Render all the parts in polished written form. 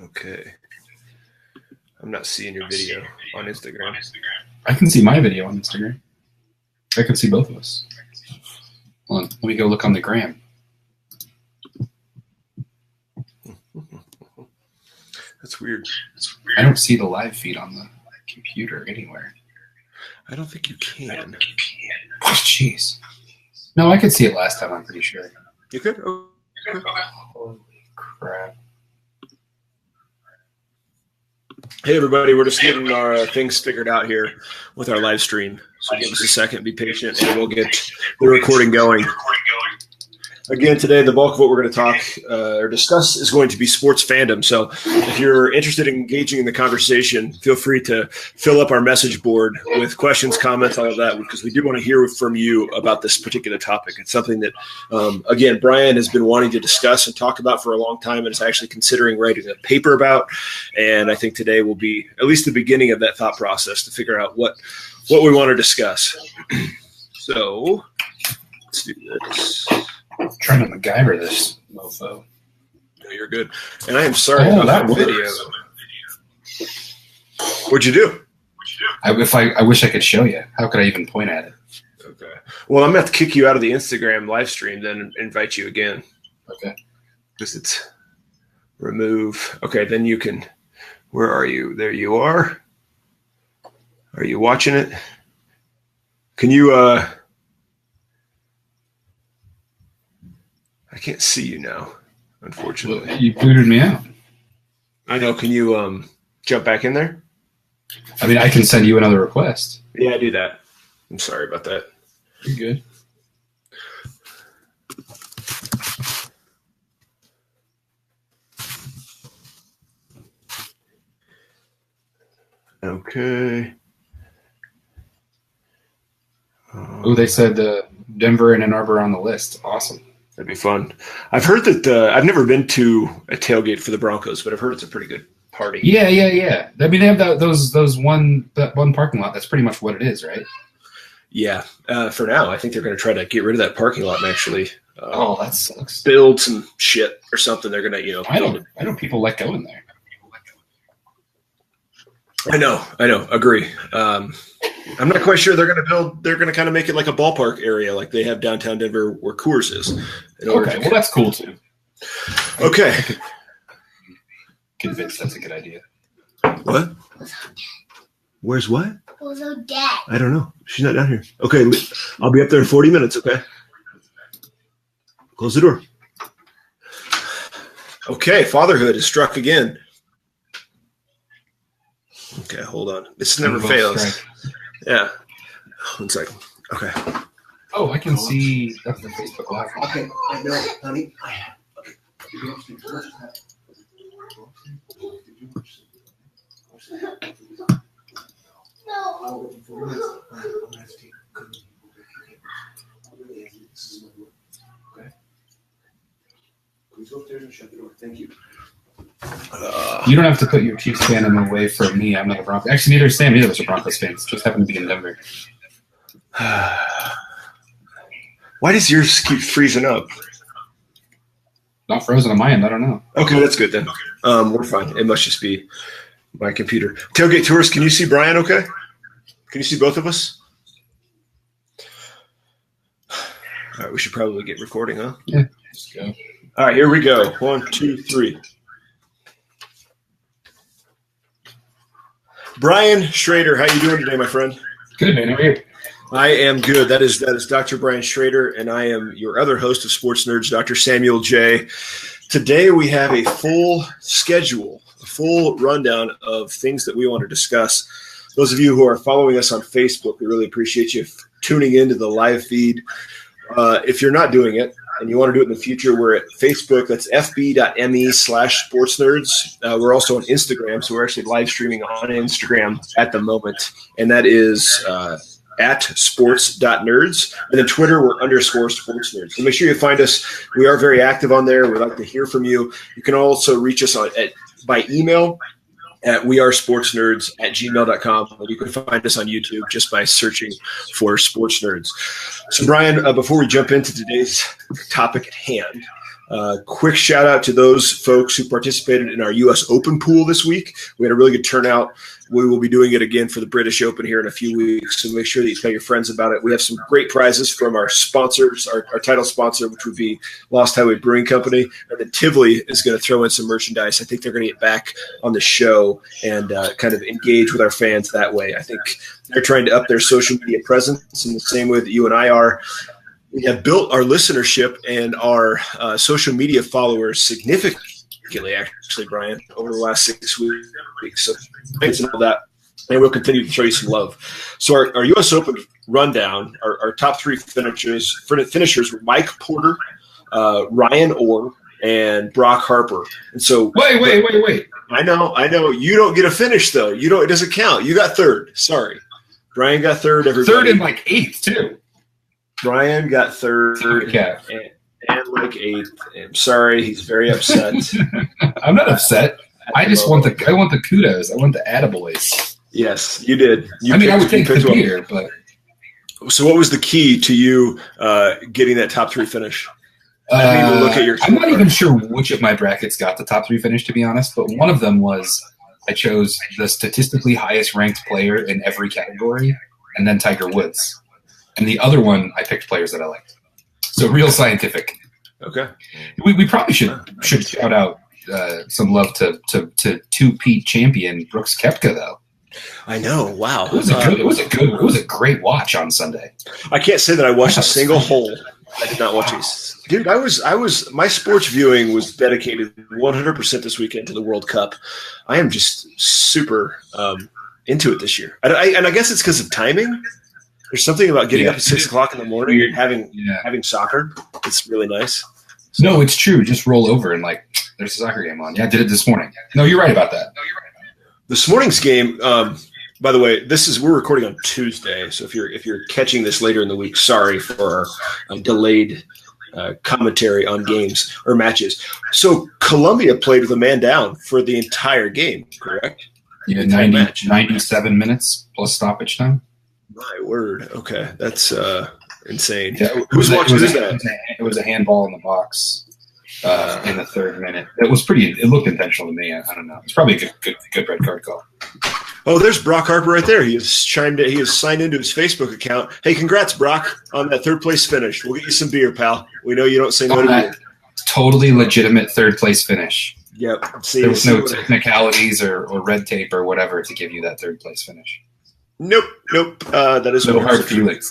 Okay. I'm not seeing your video on Instagram. I can see my video on Instagram. I can see both of us. Hold on, let me go look on the gram. That's weird. I don't see the live feed on the computer anywhere. I don't think you can. Oh, jeez. No, I could see it last time, I'm pretty sure. You could? Oh, okay. Holy crap. Hey, everybody. We're just getting our things figured out here with our live stream. So give us a second. Be patient, and we'll get the recording going. Again, today, the bulk of what we're going to talk or discuss is going to be sports fandom. So if you're interested in engaging in the conversation, feel free to fill up our message board with questions, comments, all of that, because we do want to hear from you about this particular topic. It's something that, again, Brian has been wanting to discuss and talk about for a long time and is actually considering writing a paper about. And I think today will be at least the beginning of that thought process to figure out what we want to discuss. So let's do this. I'm trying to MacGyver this mofo. No, you're good. And I am sorry about that video. What'd you do? I wish I could show you. How could I even point at it? Okay. Well, I'm going to have to kick you out of the Instagram live stream, then invite you again. Okay. Because it's remove. Okay, then you can. Where are you? There you are. Are you watching it? Can you I can't see you now, unfortunately. You booted me out. I know. Can you jump back in there? I mean, I can send you another request. Yeah, do that. I'm sorry about that. You're good. Okay. Oh, they said Denver and Ann Arbor on the list. Awesome. That'd be fun. I've heard that I've never been to a tailgate for the Broncos, but I've heard it's a pretty good party. Yeah. I mean, they have that one parking lot. That's pretty much what it is, right? Yeah. For now, I think they're going to try to get rid of that parking lot and actually that sucks. Build some shit or something. They're going to, I know people like going there. I know. Agree. I'm not quite sure they're going to kind of make it like a ballpark area like they have downtown Denver where Coors is. Okay, well, that's cool too. Okay. Convinced that's a good idea. What? Where's what? Where's Odette? I don't know. She's not down here. Okay, I'll be up there in 40 minutes, okay? Close the door. Okay, fatherhood is struck again. Okay, hold on. This never fails. Strike. Yeah. 1 second. Okay. Oh, I can see that's the Facebook Live. Okay. I know, honey. No. Please go upstairs and shut the door. Thank you. You don't have to put your Chiefs fandom away from me. I'm not a Broncos. Actually, neither is Sam. Neither of us are Broncos fans. Just happen to be in Denver. Why does yours keep freezing up? Not frozen on my end. I don't know. Okay, that's good then. We're fine. It must just be my computer. Tailgate Tourist, can you see Brian okay? Can you see both of us? All right, we should probably get recording, huh? Yeah, let's go. All right, here we go. 1, 2, 3. Brian Schrader, how you doing today, my friend? Good, man. How are you? I am good. That is Dr. Brian Schrader, and I am your other host of Sports Nerds, Dr. Samuel J. Today we have a full schedule, a full rundown of things that we want to discuss. Those of you who are following us on Facebook, we really appreciate you tuning into the live feed. If you're not doing it and you want to do it in the future, we're at Facebook. That's fb.me/sportsnerds. We're also on Instagram, so we're actually live streaming on Instagram at the moment, and that is at sports.nerds. And then Twitter, we're _sportsnerds. So make sure you find us. We are very active on there. We'd like to hear from you. You can also reach us by email at wearesportsnerds@gmail.com. You can find us on YouTube just by searching for Sports Nerds. So, Brian, before we jump into today's topic at hand, Quick shout out to those folks who participated in our U.S. Open pool this week. We had a really good turnout. We will be doing it again for the British Open here in a few weeks, so make sure that you tell your friends about it. We have some great prizes from our sponsors, our title sponsor, which would be Lost Highway Brewing Company, and then Tivoli is going to throw in some merchandise. I think they're going to get back on the show and kind of engage with our fans that way. I think they're trying to up their social media presence in the same way that you and I are. We have built our listenership and our social media followers significantly, actually, Brian, over the last 6 weeks. So thanks for that. And we'll continue to show you some love. So our U.S. Open rundown, our top three finishers were Mike Porter, Ryan Orr, and Brock Harper. And so Wait. I know. You don't get a finish, though. It doesn't count. You got third. Sorry. Brian got third. Everybody. Third and like eighth, too. Brian got third and like eighth. I'm sorry, he's very upset. I'm not upset. I just want the kudos. I want the attaboys. Yes, you did. I would take the beer, but so what was the key to you getting that top three finish? I didn't even look at your. I'm not even sure which of my brackets got the top three finish, to be honest. But one of them was I chose the statistically highest ranked player in every category, and then Tiger Woods. And the other one, I picked players that I liked. So real scientific. Okay. We probably should shout out some love to 2-peat champion Brooks Koepka, though. I know. Wow. It was a great watch on Sunday. I can't say that I watched a single hole. I did not watch these. Dude, my sports viewing was dedicated 100% this weekend to the World Cup. I am just super into it this year. And I guess it's because of timing. There's something about getting up at 6 o'clock in the morning and having soccer. It's really nice. So, no, it's true. Just roll over and there's a soccer game on. Yeah, I did it this morning. No, you're right about that. This morning's game, by the way, we're recording on Tuesday. So if you're catching this later in the week, sorry for our delayed commentary on games or matches. So Colombia played with a man down for the entire game, correct? Yeah, 97 minutes plus stoppage time. My word. Okay. That's insane. Yeah, Who's watching that? It was a handball in the box in the third minute. It looked intentional to me. I don't know. It's probably a good red card call. Oh, there's Brock Harper right there. He has signed into his Facebook account. Hey, congrats, Brock, on that third place finish. We'll get you some beer, pal. We know you don't say no to beer. Totally legitimate third place finish. Yep. There was no technicalities or red tape or whatever to give you that third place finish. Nope. That is no hard feelings.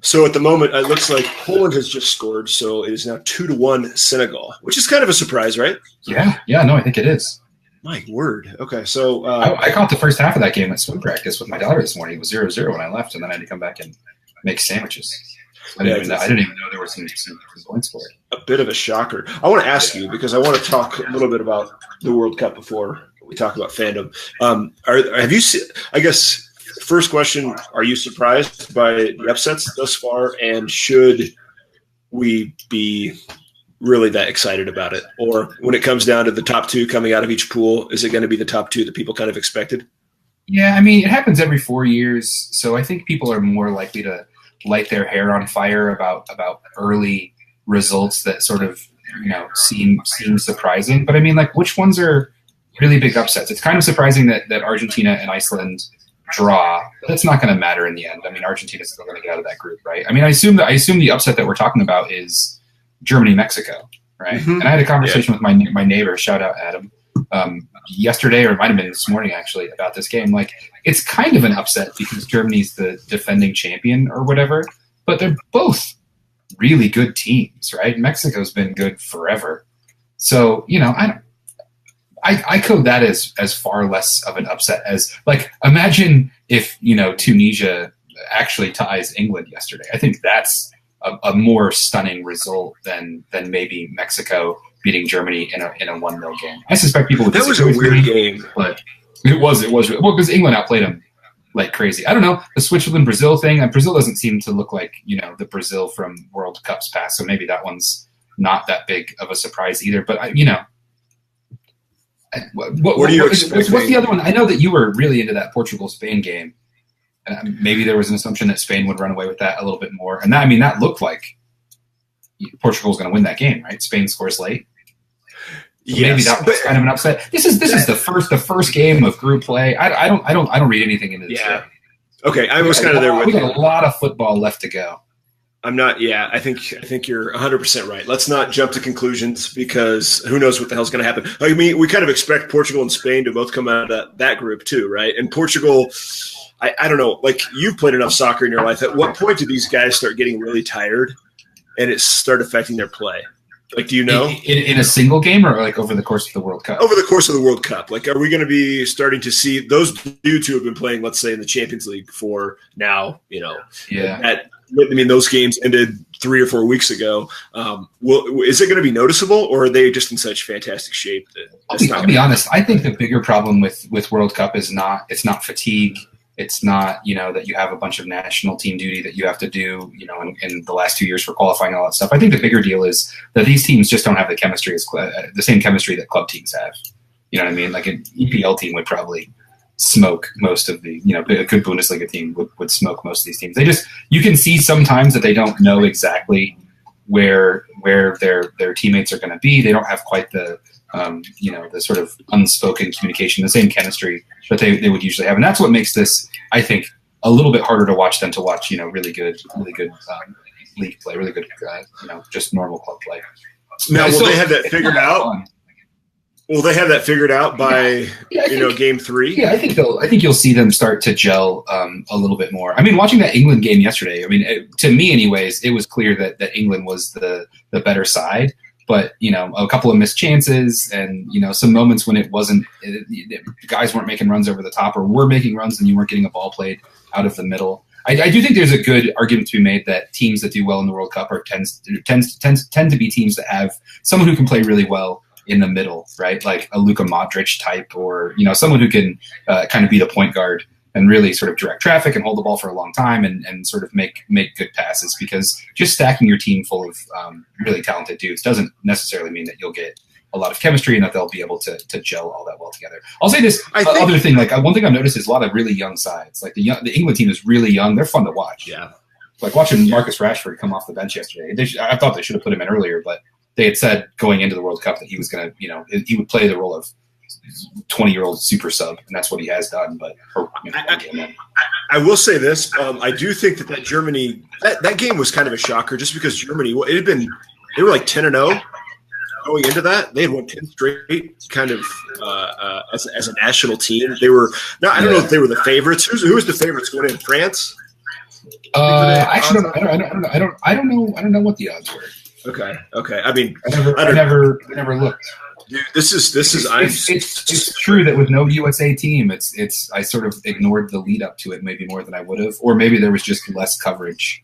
So at the moment, it looks like Poland has just scored, so it is now 2-1 Senegal, which is kind of a surprise, right? Yeah. No, I think it is. My word. Okay, so I caught the first half of that game at swim practice with my daughter this morning. It was 0-0 when I left, and then I had to come back and make sandwiches. I didn't even know there were some points for it. A bit of a shocker. I want to ask you, because I want to talk a little bit about the World Cup before we talk about fandom. Have you seen, I guess, first question, are you surprised by the upsets thus far, and should we be really that excited about it? Or when it comes down to the top two coming out of each pool, is it going to be the top two that people kind of expected? Yeah, I mean, it happens every 4 years, so I think people are more likely to light their hair on fire about early results that sort of, seem surprising. But I mean, which ones are really big upsets? It's kind of surprising that Argentina and Iceland draw. But that's not going to matter in the end. I mean, Argentina's still going to get out of that group, right? I mean, I assume the upset that we're talking about is Germany-Mexico, right? Mm-hmm. And I had a conversation with my neighbor, shout out Adam, yesterday, or it might have been this morning actually, about this game. It's kind of an upset because Germany's the defending champion or whatever, but they're both really good teams, right? Mexico's been good forever. So, I code that as far less of an upset as imagine if, Tunisia actually ties England yesterday. I think that's a more stunning result than maybe Mexico beating Germany in a 1-0 game. I suspect people would disagree with me. That was a weird game. But it was. Well, because England outplayed them like crazy. I don't know. The Switzerland-Brazil thing, and Brazil doesn't seem to look like, the Brazil from World Cups past, so maybe that one's not that big of a surprise either. But, what are you expecting? What's the other one? I know that you were really into that Portugal-Spain game. Maybe there was an assumption that Spain would run away with that a little bit more. And that looked like, Portugal's going to win that game, right? Spain scores late. So Yes, maybe that was kind of an upset. This is the first game of group play. I don't read anything into this. Yeah. Okay, I was kind of there with we you. got a lot of football left to go. I'm not. Yeah, I think you're 100% right. Let's not jump to conclusions because who knows what the hell's going to happen. I mean, we kind of expect Portugal and Spain to both come out of that group too, right? And Portugal, I don't know. Like, you've played enough soccer in your life. At what point do these guys start getting really tired, and it start affecting their play? Like, do you know? In a single game or like over the course of the World Cup? Over the course of the World Cup. Like, are we going to be starting to see those dudes who have been playing, let's say, in the Champions League for now, those games ended 3 or 4 weeks ago. Is it going to be noticeable, or are they just in such fantastic shape that I'll be honest. I think the bigger problem with World Cup is not fatigue. It's not, that you have a bunch of national team duty that you have to do, in the last 2 years for qualifying and all that stuff. I think the bigger deal is that these teams just don't have the chemistry the same chemistry that club teams have. You know what I mean? Like, an EPL team would probably smoke most of the, a good Bundesliga team would smoke most of these teams. You can see sometimes that they don't know exactly where their teammates are going to be. They don't have quite the sort of unspoken communication, the same chemistry that they would usually have. And that's what makes this, I think, a little bit harder to watch than to watch, really good league play, really good, just normal club play. Now, will they have that figured out? Will they have that figured out by game 3? Yeah, I think you'll see them start to gel a little bit more. I mean, watching that England game yesterday, to me, anyways, it was clear that England was the better side. But a couple of missed chances, and some moments when guys weren't making runs over the top, or were making runs and you weren't getting a ball played out of the middle. I do think there's a good argument to be made that teams that do well in the World Cup tend to be teams that have someone who can play really well in the middle, right? Like a Luka Modric type, or someone who can kind of be the point guard and really sort of direct traffic and hold the ball for a long time and sort of make good passes, because just stacking your team full of really talented dudes doesn't necessarily mean that you'll get a lot of chemistry and that they'll be able to gel all that well together. I'll say this other thing, like one thing I've noticed is a lot of really young sides. Like the England team is really young. They're fun to watch. Yeah. Like watching Marcus Rashford come off the bench yesterday. I thought they should have put him in earlier, but they had said going into the World Cup that he was going to, he would play the role of 20-year-old super sub, and that's what he has done. But I will say this: I do think that Germany that game was kind of a shocker, just because Germany they were like 10-0 going into that. They had won 10 straight, kind of as a national team. They were I don't know if they were the favorites. Who was the favorites going in? France? Actually, I don't know what the odds were. Okay. I mean, I never looked. Dude, this is. It's true that with no USA team, I sort of ignored the lead up to it maybe more than I would have, or maybe there was just less coverage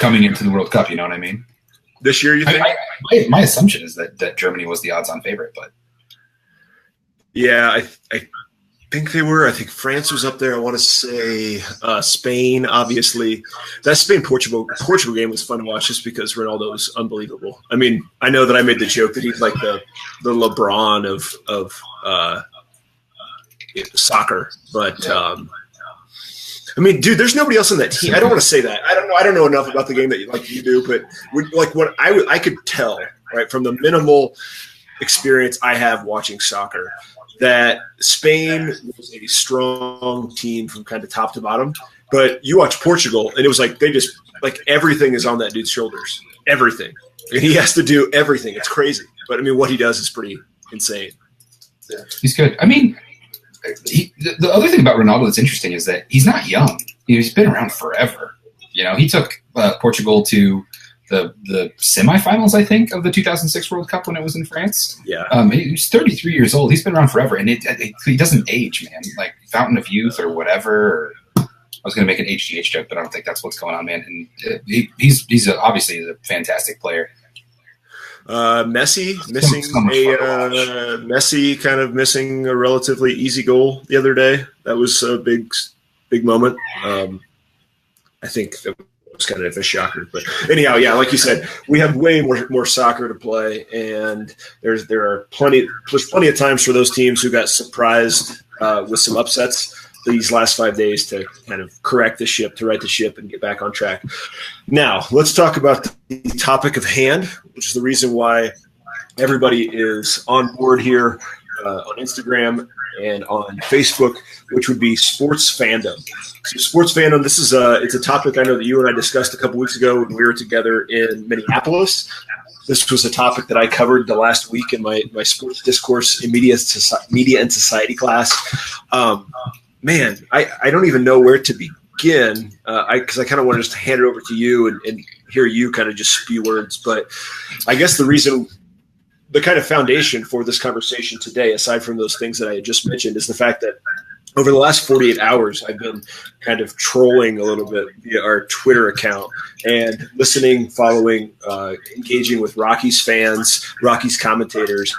coming into the World Cup. You know what I mean? This year, you think? My assumption is that Germany was the odds-on favorite, but yeah, I think they were. I think France was up there. I want to say Spain, obviously. That Spain-Portugal game was fun to watch just because Ronaldo was unbelievable. I mean, I know that I made the joke that he's like the LeBron of soccer, but I mean, dude, there's nobody else on that team. I don't want to say that. I don't know enough about the game that you do, but what I could tell, right, from the minimal experience I have watching soccer, that Spain was a strong team from kind of top to bottom. But you watch Portugal, and it was like they just everything is on that dude's shoulders. Everything. And he has to do everything. It's crazy. But I mean, what he does is pretty insane. Yeah. He's good. I mean, the other thing about Ronaldo that's interesting is that he's not young. He's been around forever. He took Portugal to the semifinals, I think, of the 2006 World Cup when it was in France. Yeah. He's 33 years old. He's been around forever, and he doesn't age, man. Like fountain of youth or whatever. I was going to make an HGH joke, but I don't think that's what's going on, man. And he's obviously a fantastic player. Messi kind of missing a relatively easy goal the other day. That was a big moment. I think that was kind of a shocker, but anyhow, yeah, like you said, we have way more soccer to play, and there's plenty of times for those teams who got surprised with some upsets these last 5 days to kind of correct the ship, to right the ship and get back on track. Now, let's talk about the topic of hand, which is the reason why everybody is on board here on Instagram and on Facebook, which would be sports fandom. So sports fandom, this is it's a topic I know that you and I discussed a couple weeks ago when we were together in Minneapolis. This was a topic that I covered the last week in my sports discourse in media and society class. Man, I don't even know where to begin because I kind of want to just hand it over to you and hear you kind of just spew words. But I guess the kind of foundation for this conversation today, aside from those things that I had just mentioned, is the fact that over the last 48 hours, I've been kind of trolling a little bit via our Twitter account and listening, following, engaging with Rockies fans, Rockies commentators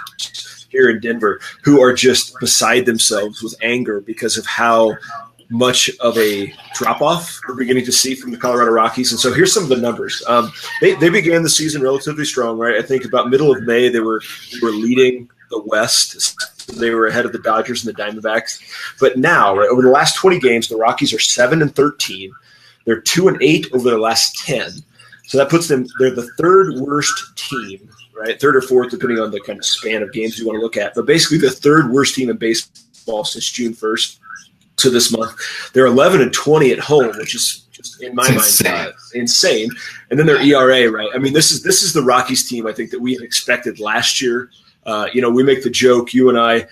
here in Denver, who are just beside themselves with anger because of how much of a drop-off we're beginning to see from the Colorado Rockies. And so here's some of the numbers. They began the season relatively strong, right? I think about middle of May, they were leading the West. They were ahead of the Dodgers and the Diamondbacks. But now, right, over the last 20 games, the Rockies are 7-13. They're 2-8 over their last 10. So that puts them, they're the third worst team, right? Third or fourth, depending on the kind of span of games you want to look at. But basically the third worst team in baseball since June 1st. To this month. They're 11-20 at home, which is just in my mind insane. And then their ERA, right? I mean, this is the Rockies team I think that we had expected last year. We make the joke, you and I,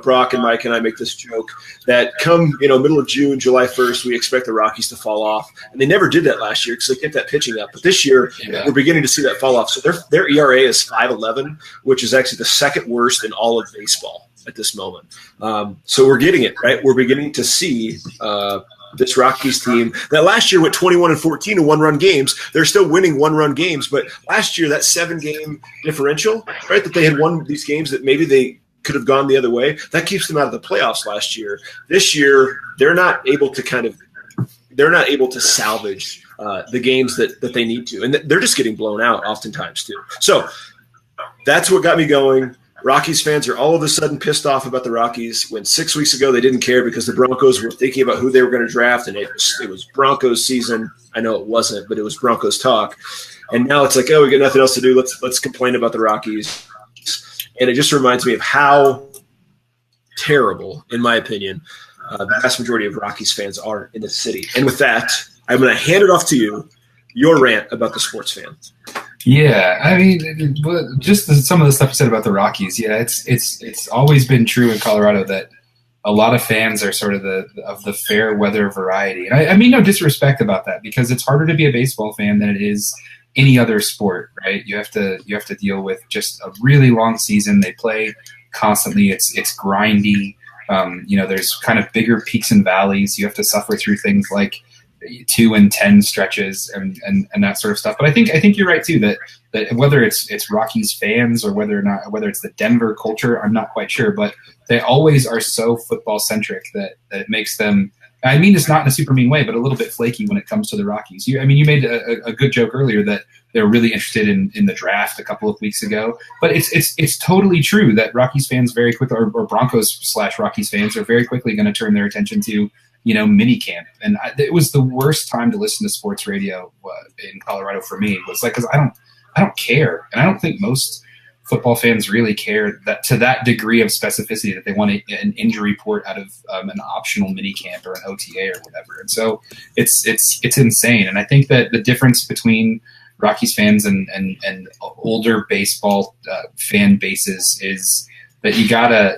Brock and Mike and I make this joke that come, middle of June, July 1st, we expect the Rockies to fall off. And they never did that last year because they kept that pitching up. But this year, we're beginning to see that fall off. So their ERA is 5.11, which is actually the second worst in all of baseball at this moment. So we're getting it, right? We're beginning to see this Rockies team that last year went 21-14 in one-run games. They're still winning one-run games, but last year that 7-game differential, right, that they had won these games that maybe they could have gone the other way, that keeps them out of the playoffs last year. This year, they're not able to salvage the games that they need to, and they're just getting blown out oftentimes too. So that's what got me going. Rockies fans are all of a sudden pissed off about the Rockies when 6 weeks ago they didn't care because the Broncos were thinking about who they were going to draft, and it was Broncos season. I know it wasn't, but it was Broncos talk. And now it's like, oh, we got nothing else to do. Let's complain about the Rockies. And it just reminds me of how terrible, in my opinion, the vast majority of Rockies fans are in the city. And with that, I'm going to hand it off to you, your rant about the sports fan. Yeah, I mean, just some of the stuff you said about the Rockies. Yeah, it's always been true in Colorado that a lot of fans are sort of the fair weather variety. And I mean no disrespect about that because it's harder to be a baseball fan than it is any other sport, right? You have to deal with just a really long season. They play constantly. It's grindy. There's kind of bigger peaks and valleys. You have to suffer through things like 2-10 stretches and that sort of stuff. But I think you're right too that whether it's Rockies fans or whether it's the Denver culture, I'm not quite sure, but they always are so football centric that it makes them. I mean, it's not in a super mean way, but a little bit flaky when it comes to the Rockies. You made a good joke earlier that they're really interested in the draft a couple of weeks ago, but it's totally true that Rockies fans very quickly, or Broncos/Rockies fans are very quickly going to turn their attention to mini camp. And it was the worst time to listen to sports radio in Colorado for me. It was like, because I don't care, and I don't think most football fans really care that to that degree of specificity that they want an injury report out of an optional mini camp or an OTA or whatever. And so it's insane. And I think that the difference between Rockies fans and older baseball fan bases is that you gotta,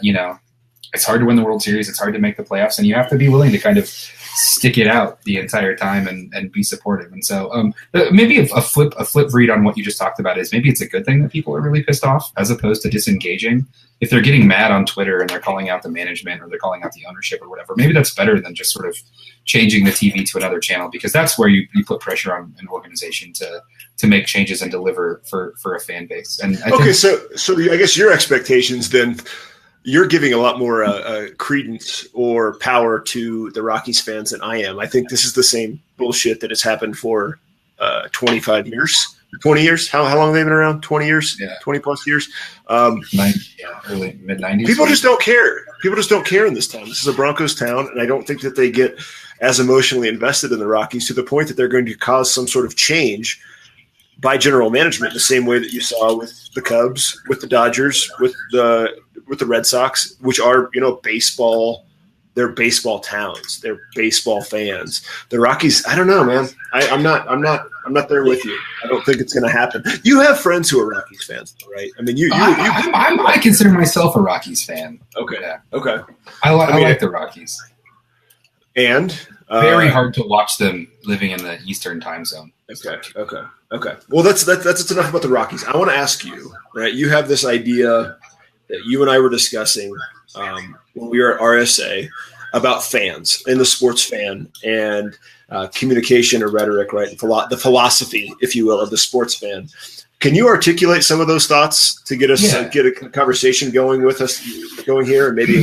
it's hard to win the World Series. It's hard to make the playoffs, and you have to be willing to kind of stick it out the entire time and be supportive. And so maybe a flip read on what you just talked about is maybe it's a good thing that people are really pissed off as opposed to disengaging. If they're getting mad on Twitter and they're calling out the management or they're calling out the ownership or whatever, maybe that's better than just sort of changing the TV to another channel, because that's where you put pressure on an organization to make changes and deliver for a fan base. And so I guess your expectations then, you're giving a lot more credence or power to the Rockies fans than I am. I think this is the same bullshit that has happened for 25 years, 20 years. How long have they been around? 20 years, 20 plus years. Early mid-90s. People just don't care. People just don't care in this town. This is a Broncos town, and I don't think that they get as emotionally invested in the Rockies to the point that they're going to cause some sort of change by general management, the same way that you saw with the Cubs, with the Dodgers, with the Red Sox, which are, baseball. They're baseball towns. They're baseball fans. The Rockies, I don't know, man. I'm not there with you. I don't think it's going to happen. You have friends who are Rockies fans, right? I mean, I consider myself a Rockies fan. Okay. Yeah. Okay. I like the Rockies. And very hard to watch them living in the Eastern time zone. Okay. Well, that's enough about the Rockies. I want to ask you, right? You have this idea that you and I were discussing when we were at RSA about fans and the sports fan and communication or rhetoric, right? The philosophy, if you will, of the sports fan. Can you articulate some of those thoughts to get us get a conversation going here, and maybe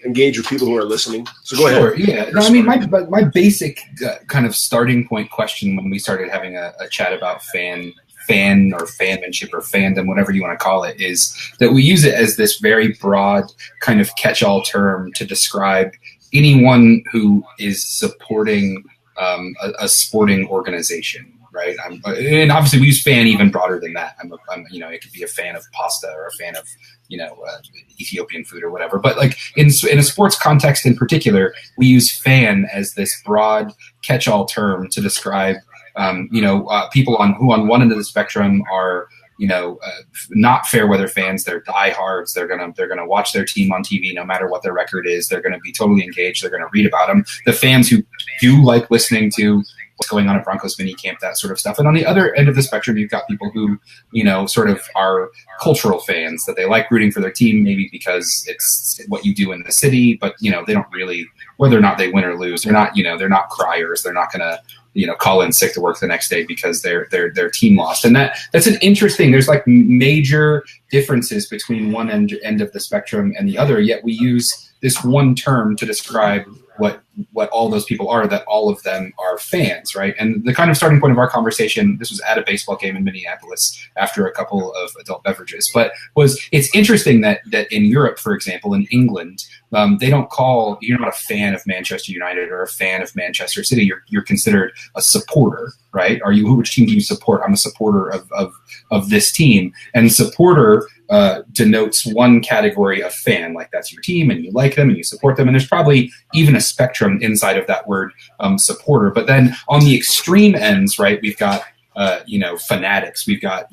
engage with people who are listening? So go ahead. Yeah. No, I mean, my basic kind of starting point question when we started having a chat about fan or fanmanship or fandom, whatever you want to call it, is that we use it as this very broad kind of catch-all term to describe anyone who is supporting a sporting organization. Right, and obviously we use fan even broader than that. I'm it could be a fan of pasta or a fan of Ethiopian food or whatever. But like in a sports context in particular, we use fan as this broad catch-all term to describe people who on one end of the spectrum are not fair weather fans. They're diehards. They're gonna watch their team on TV no matter what their record is. They're gonna be totally engaged. They're gonna read about them. The fans who do like listening to what's going on at Broncos mini camp, that sort of stuff. And on the other end of the spectrum, you've got people who, sort of are cultural fans, that they like rooting for their team, maybe because it's what you do in the city, but, they don't really, whether or not they win or lose, they're not criers. They're not going to, call in sick to work the next day because their team lost. And that's an interesting, there's like major differences between one end of the spectrum and the other, yet we use this one term to describe what all those people are, that all of them are fans, right? And the kind of starting point of our conversation, this was at a baseball game in Minneapolis after a couple of adult beverages, but it's interesting that in Europe, for example, in England, they don't call, you're not a fan of Manchester United or a fan of Manchester City. You're considered a supporter, right? Which team do you support? I'm a supporter of this team. And supporter denotes one category of fan, like that's your team and you like them and you support them. And there's probably even a spectrum inside of that word supporter. But then on the extreme ends, right, we've got fanatics. We've got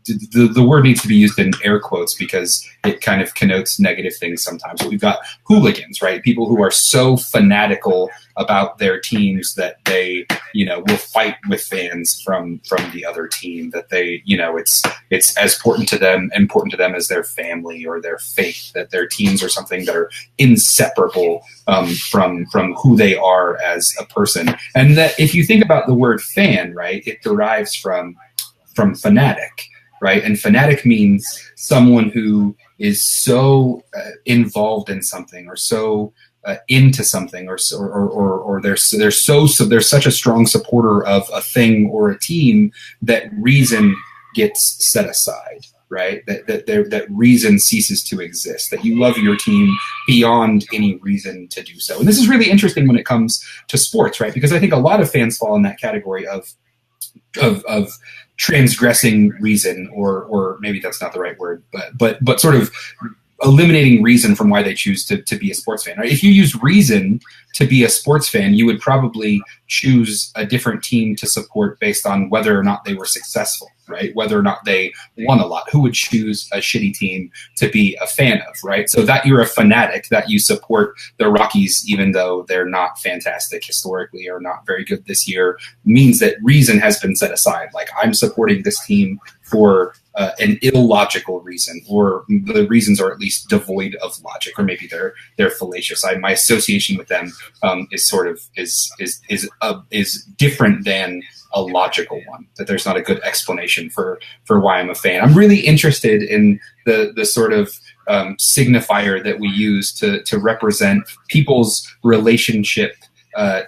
the word needs to be used in air quotes because it kind of connotes negative things sometimes. But we've got hooligans, right? People who are so fanatical about their teams that they, will fight with fans from the other team, that they, it's as important to them as their family or their faith, that their teams are something that are inseparable from who they are as a person. And that if you think about the word fan, right, it derives from fanatic. Right, and fanatic means someone who is so involved in something, or so into something, or they're such a strong supporter of a thing or a team that reason gets set aside. Right, that reason ceases to exist. That you love your team beyond any reason to do so. And this is really interesting when it comes to sports, right? Because I think a lot of fans fall in that category of transgressing reason, or maybe that's not the right word, but sort of eliminating reason from why they choose to be a sports fan. Right? If you use reason to be a sports fan, you would probably choose a different team to support based on whether or not they were successful, right? Whether or not they won a lot. Who would choose a shitty team to be a fan of, right? So that you're a fanatic, that you support the Rockies even though they're not fantastic historically or not very good this year, means that reason has been set aside. Like, I'm supporting this team for an illogical reason, or the reasons are at least devoid of logic, or maybe they're fallacious. My association with them is different than a logical one. That there's not a good explanation for why I'm a fan. I'm really interested in the sort of signifier that we use to represent people's relationship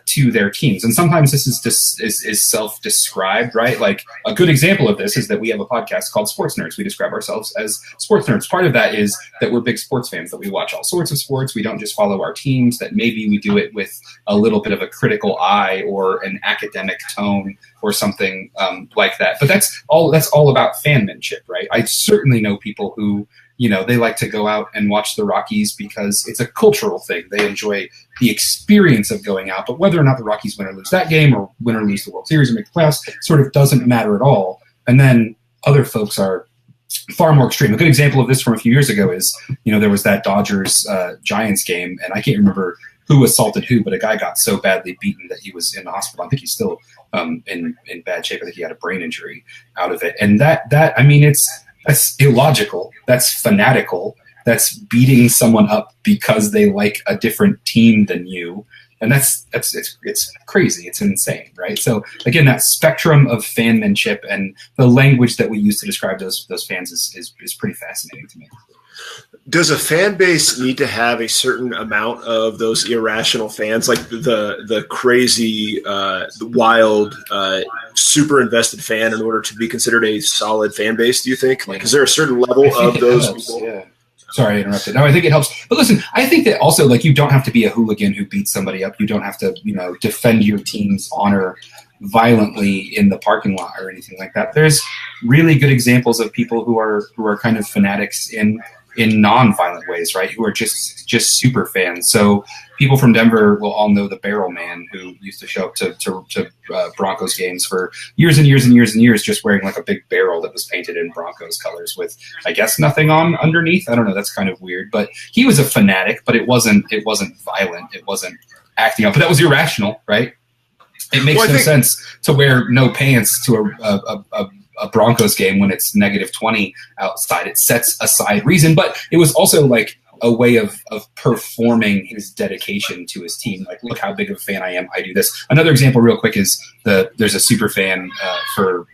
to their teams. And sometimes this is self-described, right? Like a good example of this is that we have a podcast called Sports Nerds. We describe ourselves as sports nerds. Part of that is that we're big sports fans, that we watch all sorts of sports. We don't just follow our teams, that maybe we do it with a little bit of a critical eye or an academic tone or something like that. But that's all about fanmanship, right? I certainly know people who, they like to go out and watch the Rockies because it's a cultural thing. They enjoy the experience of going out, but whether or not the Rockies win or lose that game or win or lose the World Series or make the playoffs sort of doesn't matter at all. And then other folks are far more extreme. A good example of this from a few years ago is, there was that Dodgers Giants game, and I can't remember who assaulted who, but a guy got so badly beaten that he was in the hospital. I think he's still in bad shape. I think he had a brain injury out of it. And that's illogical. That's fanatical. That's beating someone up because they like a different team than you. And it's crazy. It's insane, right? So again, that spectrum of fanmanship and the language that we use to describe those fans is pretty fascinating to me. Does a fan base need to have a certain amount of those irrational fans, like the crazy, wild, super invested fan, in order to be considered a solid fan base? Do you think? Like, is there a certain level of those people? Yeah. Sorry, I interrupted. No, I think it helps. But listen, I think that also, like, you don't have to be a hooligan who beats somebody up. You don't have to, defend your team's honor violently in the parking lot or anything like that. There's really good examples of people who are kind of fanatics in non-violent ways, right? Who are just super fans. So people from Denver will all know the Barrel Man, who used to show up to Broncos games for years and years and years and years, just wearing like a big barrel that was painted in Broncos colors with, I guess, nothing on underneath. I don't know. That's kind of weird. But he was a fanatic, but it wasn't violent. It wasn't acting out. But that was irrational, right? It makes no sense to wear no pants to a Broncos game when it's -20 outside. It sets aside reason, but it was also like a way of performing his dedication to his team. Like, look how big of a fan I am. I do this. Another example real quick is there's a super fan for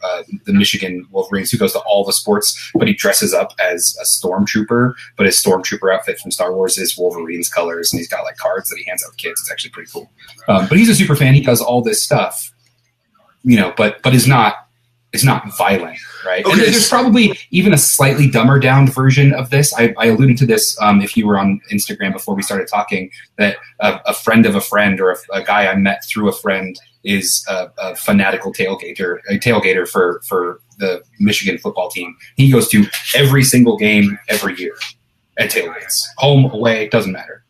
the Michigan Wolverines who goes to all the sports, but he dresses up as a stormtrooper, but his stormtrooper outfit from Star Wars is Wolverine's colors, and he's got like cards that he hands out to kids. It's actually pretty cool. But he's a super fan. He does all this stuff, but is not violent, right? Okay. And there's probably even a slightly dumber down version of this. I alluded to this if you were on Instagram before we started talking, that a friend of a friend or a guy I met through a friend is a fanatical tailgater for the Michigan football team. He goes to every single game every year at tailgates, home, away, doesn't matter.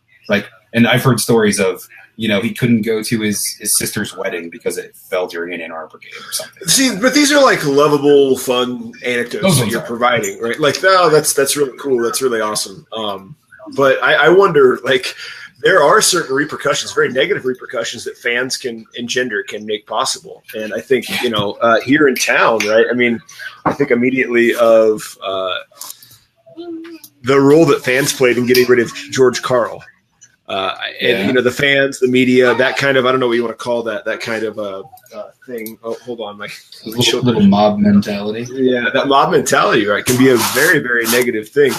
And I've heard stories of, he couldn't go to his sister's wedding because it fell during an Ann Arbor game or something. See, but these are like lovable, fun anecdotes that you're providing, right? Like, that's really cool. That's really awesome. But I wonder, like, there are certain repercussions, very negative repercussions that fans can make possible. And I think, here in town, right? I mean, I think immediately of the role that fans played in getting rid of George Karl. The fans, the media, that kind of, I don't know what you want to call that kind of thing. Oh, hold on. Little mob mentality. Yeah, that mob mentality, right, can be a very, very negative thing.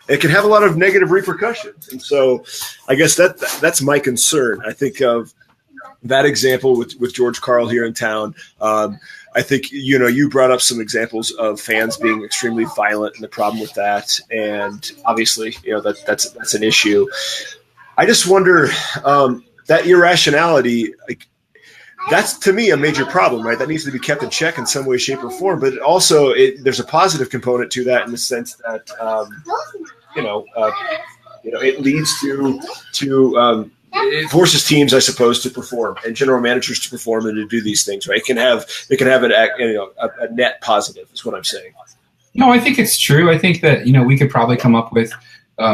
It can have a lot of negative repercussions. And so I guess that's my concern. I think of that example with George Karl here in town. I think, you brought up some examples of fans being extremely violent and the problem with that. And obviously, that's an issue. I just wonder that irrationality, like, that's to me a major problem, right? That needs to be kept in check in some way, shape, or form. But also, there's a positive component to that in the sense that it leads to it forces teams, I suppose, to perform and general managers to perform and to do these things, right? It can have a net positive, is what I'm saying. No, I think it's true. I think that we could probably come up with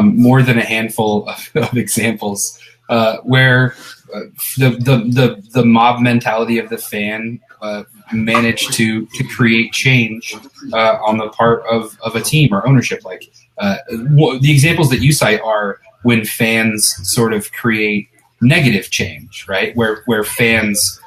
more than a handful of examples where the mob mentality of the fan managed to create change on the part of a team or ownership. Like the examples that you cite are when fans sort of create negative change, right? Where fans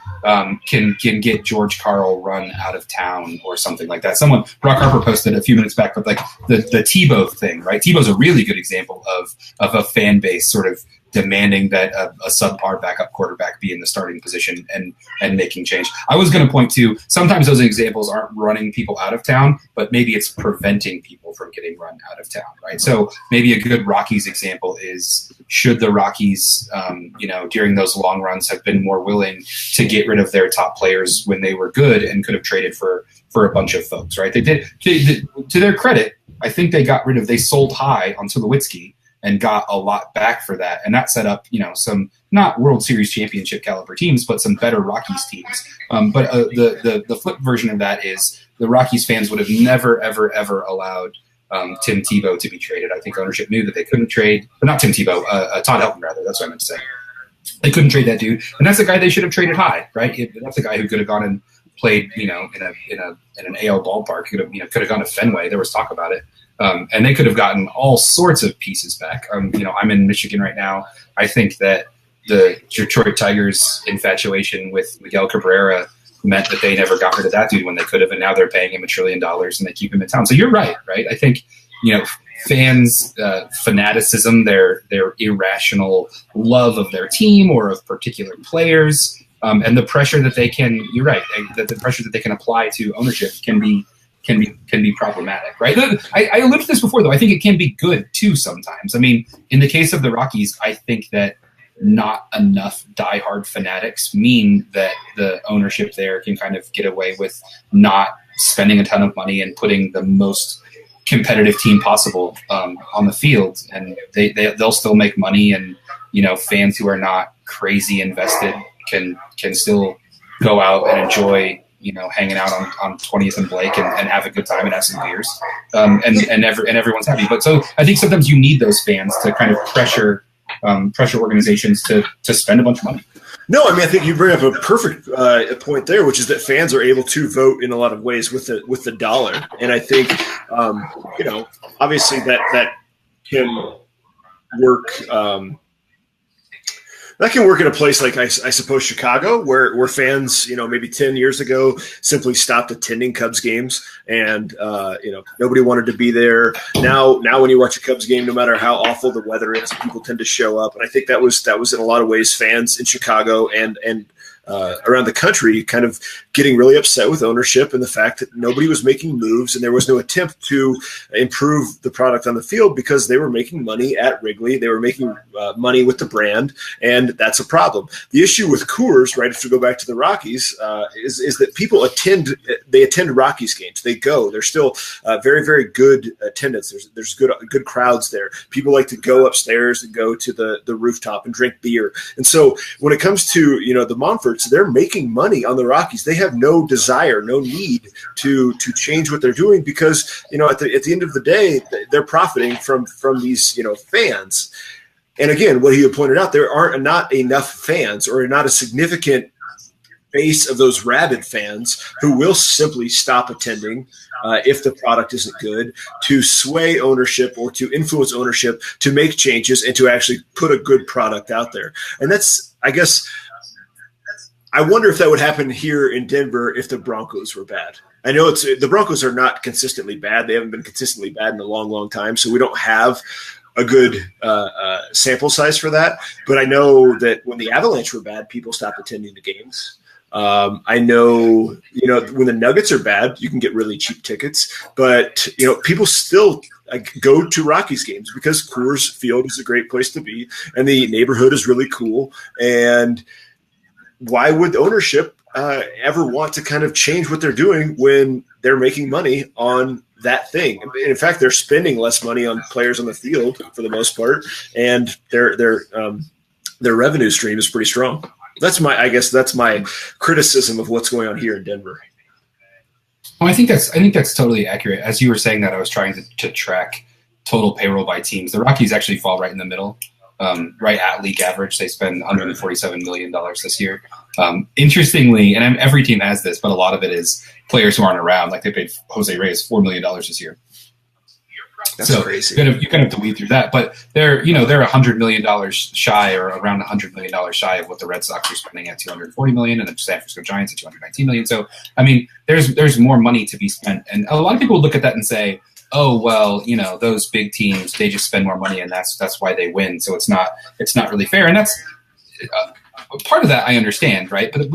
can get George Karl run out of town or something like that. Brock Harper posted a few minutes back, but like the Tebow thing, right? Tebow's a really good example of a fan base sort of demanding that a subpar backup quarterback be in the starting position and making change. I was going to point to sometimes those examples aren't running people out of town, but maybe it's preventing people from getting run out of town, right? So maybe a good Rockies example is, should the Rockies, during those long runs have been more willing to get rid of their top players when they were good and could have traded for a bunch of folks, right? They did, to their credit, I think they sold high on Tulowitzki and got a lot back for that. And that set up, some not World Series championship caliber teams, but some better Rockies teams. But the flip version of that is the Rockies fans would have never, ever, ever allowed Tim Tebow to be traded. I think ownership knew that they couldn't trade, or not Tim Tebow, Todd Helton rather. That's what I meant to say. They couldn't trade that dude, and that's the guy they should have traded high, right? That's the guy who could have gone and played, in an AL ballpark. Could have gone to Fenway. There was talk about it. And they could have gotten all sorts of pieces back. I'm in Michigan right now. I think that the Detroit Tigers' infatuation with Miguel Cabrera meant that they never got rid of that dude when they could have, and now they're paying him $1 trillion and they keep him in town. So you're right? I think, fans' fanaticism, their irrational love of their team or of particular players, and the pressure that they can, you're right, that the pressure that they can apply to ownership can be problematic, right? I alluded to this before, though. I think it can be good too sometimes. I mean, in the case of the Rockies, I think that not enough diehard fanatics mean that the ownership there can kind of get away with not spending a ton of money and putting the most competitive team possible on the field, and they'll still make money, and fans who are not crazy invested can still go out and enjoy hanging out on 20th and Blake and have a good time and have some beers, and everyone's happy. But so I think sometimes you need those fans to kind of pressure organizations to spend a bunch of money. No, I mean, I think you bring up a perfect point there, which is that fans are able to vote in a lot of ways with the dollar, and I think obviously that can work. That can work in a place like I suppose Chicago, where fans, maybe 10 years ago simply stopped attending Cubs games, and nobody wanted to be there. Now when you watch a Cubs game, no matter how awful the weather is, people tend to show up, and I think that was in a lot of ways fans in Chicago and around the country kind of getting really upset with ownership and the fact that nobody was making moves and there was no attempt to improve the product on the field because they were making money at Wrigley. They were making money with the brand, and that's a problem. The issue with Coors, right, if we go back to the Rockies, is that people attend Rockies games. They go. There's still very, very good attendance. There's good crowds there. People like to go upstairs and go to the rooftop and drink beer. And so when it comes to, the Monforts, they're making money on the Rockies. They have no desire, no need to change what they're doing because, at the end of the day, they're profiting from these, fans. And again, what he had pointed out, there aren't not enough fans or not a significant base of those rabid fans who will simply stop attending if the product isn't good, to sway ownership or to influence ownership to make changes and to actually put a good product out there. And that's, I guess, I wonder if that would happen here in Denver if the Broncos were bad. I know the Broncos are not consistently bad. They haven't been consistently bad in a long, long time, so we don't have a good sample size for that. But I know that when the Avalanche were bad, people stopped attending the games. I know, when the Nuggets are bad, you can get really cheap tickets, but, people still go to Rockies games because Coors Field is a great place to be and the neighborhood is really cool. And why would ownership ever want to kind of change what they're doing when they're making money on that thing? In fact, they're spending less money on players on the field for the most part, and their revenue stream is pretty strong. That's my criticism of what's going on here in Denver. Well, I think that's totally accurate. As you were saying that, I was trying to track total payroll by teams. The Rockies actually fall right in the middle. Right at league average. They spend $147 million this year. Interestingly, and every team has this, but a lot of it is players who aren't around. Like they paid Jose Reyes $4 million this year. That's crazy. You kind of have to weed through that, but they're $100 million shy, or around $100 million shy of what the Red Sox are spending at $240 million, and the San Francisco Giants at $219 million. So, I mean, there's more money to be spent, and a lot of people look at that and say, oh well, those big teams, they just spend more money and that's why they win. So it's not really fair. And that's part of that I understand, right? But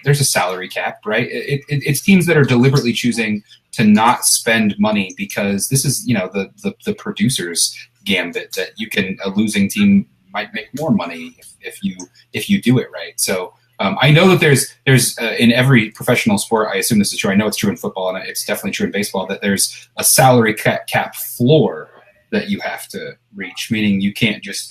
there's a salary cap, right? It's teams that are deliberately choosing to not spend money because this is the producer's gambit that a losing team might make more money if you do it right. So I know that there's in every professional sport, I assume this is true. I know it's true in football and it's definitely true in baseball, that there's a salary cap floor that you have to reach, meaning you can't just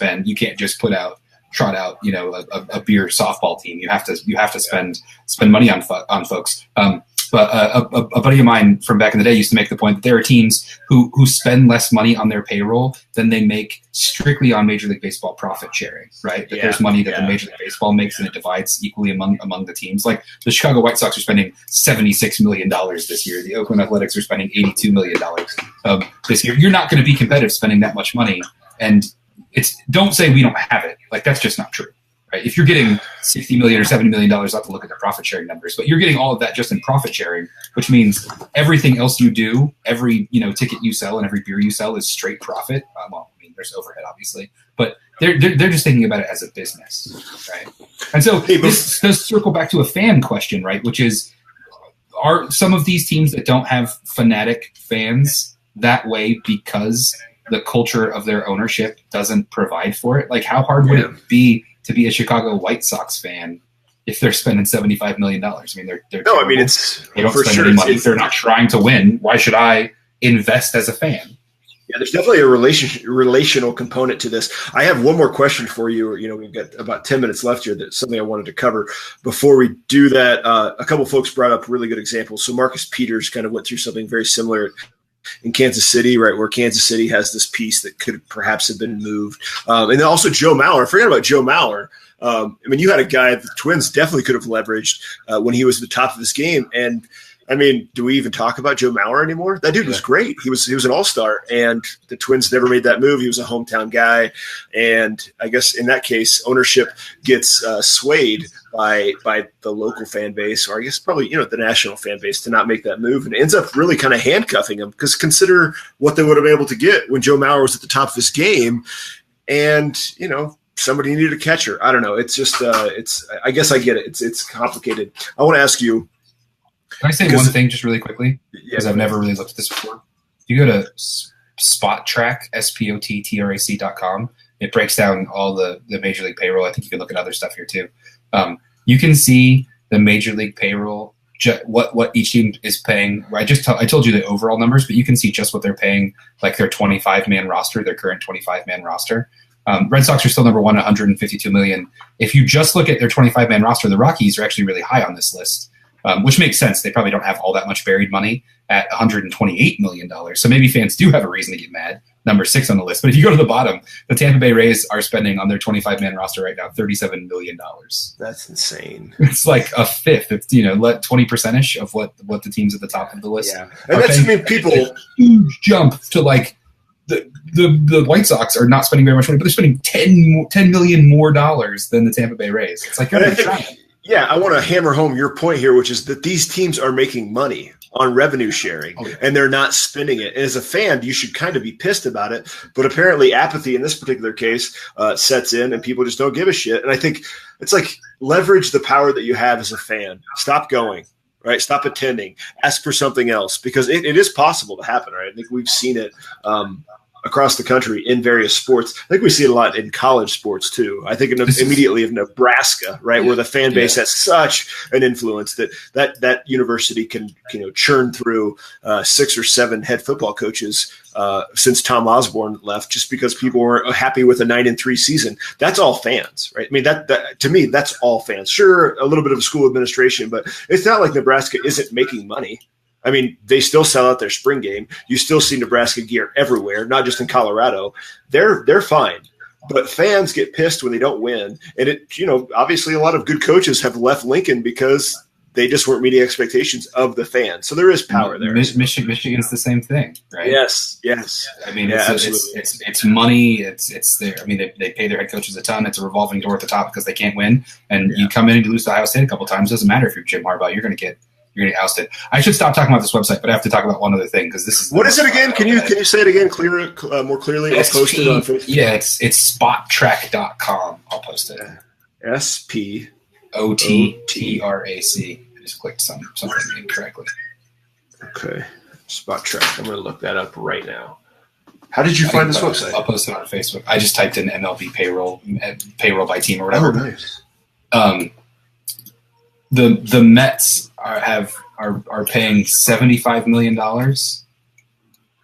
trot out a beer softball team. You have to spend money on folks. But a buddy of mine from back in the day used to make the point that there are teams who spend less money on their payroll than they make strictly on Major League Baseball profit sharing, right? That there's money that the Major League Baseball makes and it divides equally among the teams. Like the Chicago White Sox are spending $76 million this year. The Oakland Athletics are spending $82 million this year. You're not going to be competitive spending that much money. And don't say we don't have it. Like that's just not true. Right? If you're getting $60 million or $70 million, I'll have to look at the profit sharing numbers, but you're getting all of that just in profit sharing, which means everything else you do, every ticket you sell and every beer you sell is straight profit. Well, I mean, there's overhead obviously, but they're just thinking about it as a business, right? And so this does circle back to a fan question, right? Which is, are some of these teams that don't have fanatic fans that way because the culture of their ownership doesn't provide for it? Like, how hard would it be to be a Chicago White Sox fan if they're spending $75 million? I mean, they're no, I mean, they don't spend any money. They're not trying to win. Why should I invest as a fan? Yeah, there's definitely a relational component to this. I have one more question for you. We've got about 10 minutes left here. That's something I wanted to cover. Before we do that, a couple of folks brought up really good examples. So Marcus Peters kind of went through something very similar in Kansas City, right, where Kansas City has this piece that could perhaps have been moved. And then also Joe Mauer. I forgot about Joe Mauer. I mean, you had a guy the Twins definitely could have leveraged when he was at the top of his game. And, I mean, do we even talk about Joe Mauer anymore? That dude was great. He was an all-star, and the Twins never made that move. He was a hometown guy. And I guess in that case, ownership gets swayed by the local fan base, or I guess probably, the national fan base, to not make that move. And it ends up really kind of handcuffing him, because consider what they would have been able to get when Joe Mauer was at the top of his game. And, somebody needed a catcher. I don't know. It's just I guess I get it. It's complicated. I want to ask you. Can I say one thing just really quickly? Because I've never really looked at this before. If you go to SpotTrack, SPOTTRAC.com, it breaks down all the Major League payroll. I think you can look at other stuff here too. You can see the Major League payroll, what each team is paying. I told you the overall numbers, but you can see just what they're paying, like their 25-man roster, their current 25-man roster. Red Sox are still number one, $152 million. If you just look at their 25-man roster, the Rockies are actually really high on this list. Which makes sense. They probably don't have all that much buried money at $128 million. So maybe fans do have a reason to get mad. Number 6 on the list. But if you go to the bottom, the Tampa Bay Rays are spending on their 25-man roster right now $37 million. That's insane. It's like a fifth. It's 20%ish of what the teams at the top of the list. Yeah, and that's people a huge jump to like the White Sox are not spending very much money, but they're spending $10 million more dollars than the Tampa Bay Rays. It's like you're trying. Yeah, I want to hammer home your point here, which is that these teams are making money on revenue sharing, and they're not spending it. And as a fan, you should kind of be pissed about it. But apparently apathy in this particular case sets in, and people just don't give a shit. And I think it's like, leverage the power that you have as a fan. Stop going, right? Stop attending. Ask for something else, because it is possible to happen, right? I think we've seen it across the country in various sports. I think we see it a lot in college sports too. I think immediately of Nebraska, right, where the fan base has such an influence that university can churn through 6 or 7 head football coaches since Tom Osborne left, just because people were happy with a 9-3 season. That's all fans, right? I mean, that to me, that's all fans. Sure, a little bit of school administration, but it's not like Nebraska isn't making money. I mean, they still sell out their spring game. You still see Nebraska gear everywhere, not just in Colorado. They're fine. But fans get pissed when they don't win. And obviously a lot of good coaches have left Lincoln because they just weren't meeting expectations of the fans. So there is power there. Michigan's the same thing, right? Yes. I mean, it's money. It's there. I mean, they pay their head coaches a ton. It's a revolving door at the top because they can't win. And you come in and you lose to Ohio State a couple of times. It doesn't matter if you're Jim Harbaugh. You're going to you're getting ousted. I should stop talking about this website, but I have to talk about one other thing because this is what is it again? Can you say it again more clearly? I'll post it on Facebook. Yeah, it's spottrack.com. I'll post it. SPOTTRAC. I just clicked something incorrectly. Okay, Spot Track. I'm going to look that up right now. How did you find this website? I'll post it on Facebook. I just typed in MLB payroll by team or whatever. Oh, nice. The Mets are paying $75 million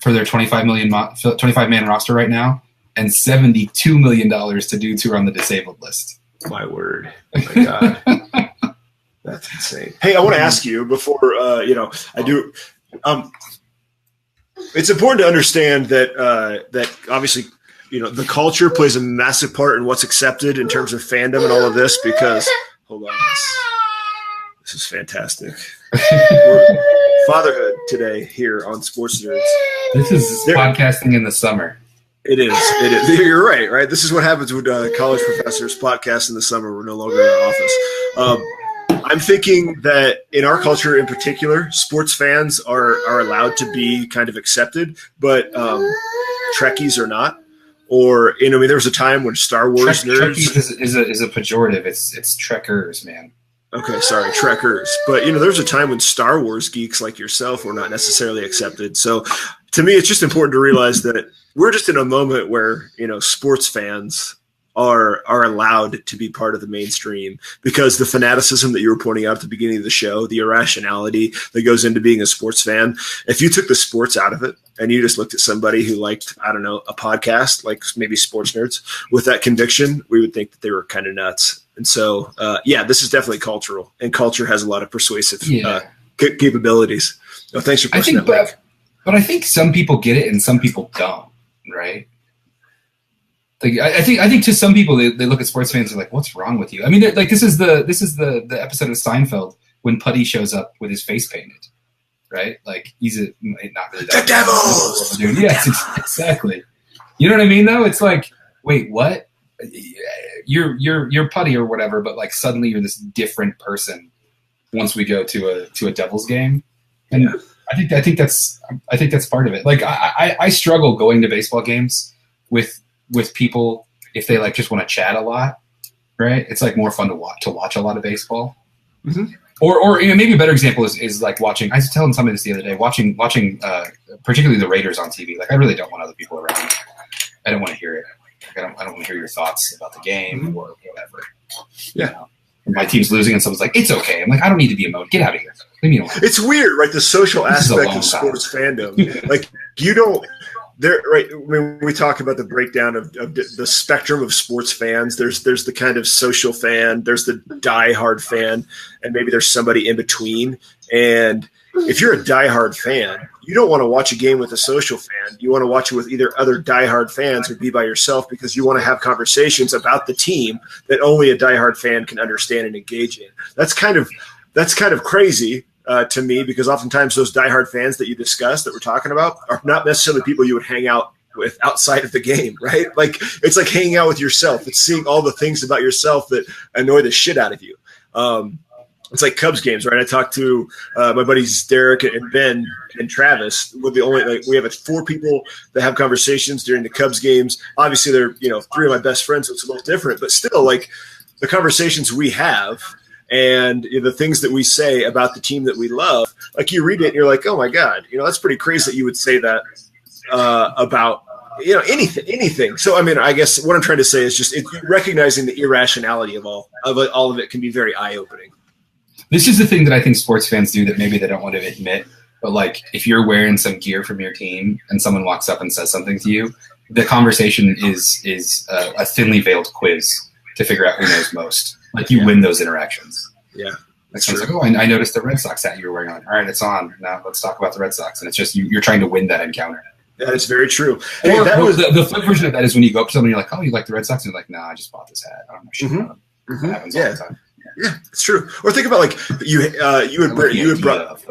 for their 25 man roster right now, and $72 million to dudes who are on the disabled list. My word! Oh my God, that's insane. Hey, I want to ask you before I do. It's important to understand that obviously, the culture plays a massive part in what's accepted in terms of fandom and all of this. Because hold on, this is fantastic. Fatherhood today here on Sports Nerds. This is podcasting in the summer. It is. You're right. Right. This is what happens when college professors podcast in the summer. We're no longer in our office. I'm thinking that in our culture in particular, sports fans are allowed to be kind of accepted, but Trekkies are not. Or there was a time when Star Wars nerds is a pejorative. It's Trekkers, man. Okay, sorry, Trekkers. But there was a time when Star Wars geeks like yourself were not necessarily accepted. So to me, it's just important to realize that we're just in a moment where sports fans are allowed to be part of the mainstream, because the fanaticism that you were pointing out at the beginning of the show, the irrationality that goes into being a sports fan, if you took the sports out of it and you just looked at somebody who liked, I don't know, a podcast like maybe Sports Nerds with that conviction, we would think that they were kind of nuts. And so, this is definitely cultural, and culture has a lot of persuasive capabilities. Oh, thanks for pushing that back. But I think some people get it and some people don't, right? Like, I think to some people they look at sports fans and are like, "What's wrong with you?" I mean, like this is the episode of Seinfeld when Putty shows up with his face painted, right? Like he's not really the Devils. Yes, exactly. You know what I mean? Though it's like, wait, what? You're Putty or whatever, but like suddenly you're this different person once we go to a Devils game, and I think that's part of it. Like I struggle going to baseball games with people if they like just want to chat a lot, right? It's like more fun to watch a lot of baseball. Mm-hmm. Or maybe a better example is like watching. I was telling somebody this the other day. Watching particularly the Raiders on TV. Like I really don't want other people around. I don't want to hear it. Like, I don't want to hear your thoughts about the game or whatever. Yeah. My team's losing and someone's like, "It's okay." I'm like, "I don't need to be emoted. Get out of here. Leave me alone." It's weird, right? The social aspect of sports fandom. Like you don't. Right, when we talk about the breakdown of the spectrum of sports fans, there's the kind of social fan, there's the diehard fan, and maybe there's somebody in between. And if you're a diehard fan, you don't want to watch a game with a social fan. You want to watch it with either other diehard fans or be by yourself, because you want to have conversations about the team that only a diehard fan can understand and engage in. That's kind of crazy. To me, because oftentimes those diehard fans that you discussed that we're talking about are not necessarily people you would hang out with outside of the game, right? Like it's like hanging out with yourself. It's seeing all the things about yourself that annoy the shit out of you. It's like Cubs games, right? I talked to my buddies Derek and Ben and Travis. We're the only we have 4 people that have conversations during the Cubs games. Obviously, they're 3 of my best friends, so it's a little different. But still, like the conversations we have. And the things that we say about the team that we love, like you read it and you're like, oh my God, that's pretty crazy that you would say that about anything. So I mean, I guess what I'm trying to say is just recognizing the irrationality of all of it can be very eye-opening. This is the thing that I think sports fans do that maybe they don't want to admit. But like, if you're wearing some gear from your team and someone walks up and says something to you, the conversation is a thinly veiled quiz to figure out who knows most. Like you win those interactions. Yeah. Like someone's like, "Oh, I noticed the Red Sox hat you were wearing on." All right, it's on. Now let's talk about the Red Sox. And it's just you're trying to win that encounter. That is very true. Hey, the flip version of that is when you go up to someone and you're like, "Oh, you like the Red Sox?" And they're like, "Nah, I just bought this hat. I don't know shit about them." That happens all the time. Yeah, it's true. Or think about like you had brought.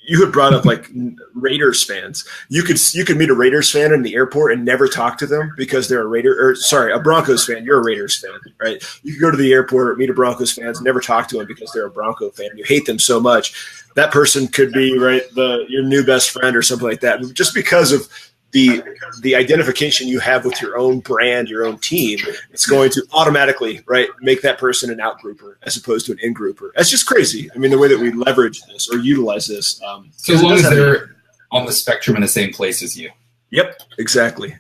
you had brought up like Raiders fans. You could meet a Raiders fan in the airport and never talk to them because they're a Broncos fan. You're a Raiders fan, right? You could go to the airport, meet a Broncos fan, and never talk to them because they're a Bronco fan. And you hate them so much. That person could be your new best friend or something like that. Just because of the identification you have with your own brand, your own team, it's going to automatically, make that person an out-grouper as opposed to an in-grouper. That's just crazy. I mean, the way that we leverage this or utilize this. So as long as they're on the spectrum in the same place as you. Yep, exactly.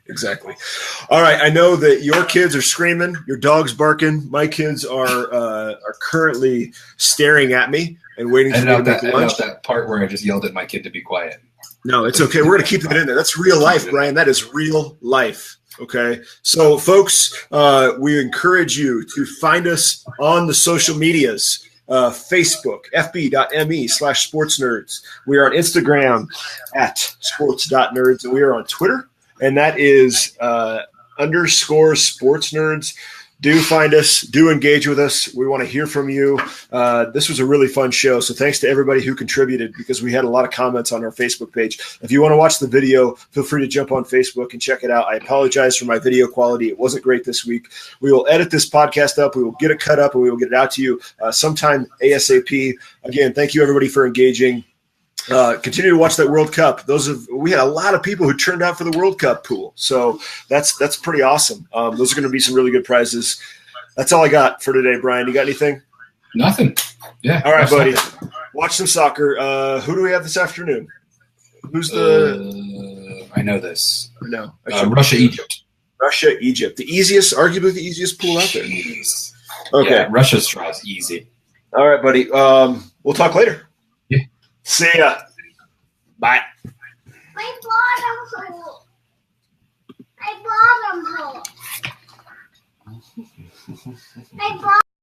All right, I know that your kids are screaming, your dog's barking. My kids are currently staring at me and waiting for me to make lunch. That part where I just yelled at my kid to be quiet. No, it's okay. We're going to keep that in there. That's real life, Brian. That is real life. Okay. So, folks, we encourage you to find us on the social medias, Facebook, fb.me/sportsnerds. We are on Instagram @sports.nerds, and we are on Twitter, and that is _sportsnerds. Do find us. Do engage with us. We want to hear from you. This was a really fun show, so thanks to everybody who contributed because we had a lot of comments on our Facebook page. If you want to watch the video, feel free to jump on Facebook and check it out. I apologize for my video quality. It wasn't great this week. We will edit this podcast up. We will get it cut up, and we will get it out to you sometime ASAP. Again, thank you, everybody, for engaging. Continue to watch that World Cup. We had a lot of people who turned out for the World Cup pool, so that's pretty awesome. Those are going to be some really good prizes. That's all I got for today, Brian. You got anything? Nothing. Yeah. All right, buddy. Watch some soccer. Who do we have this afternoon? Who's the? I know this. No. Russia, Egypt. Russia, Egypt. Arguably the easiest pool out there. Jeez. Okay. Yeah, Russia's draw is easy. All right, buddy. We'll talk later. Yeah. See ya. Bye. My bottom hole. My bottom hole. My bottom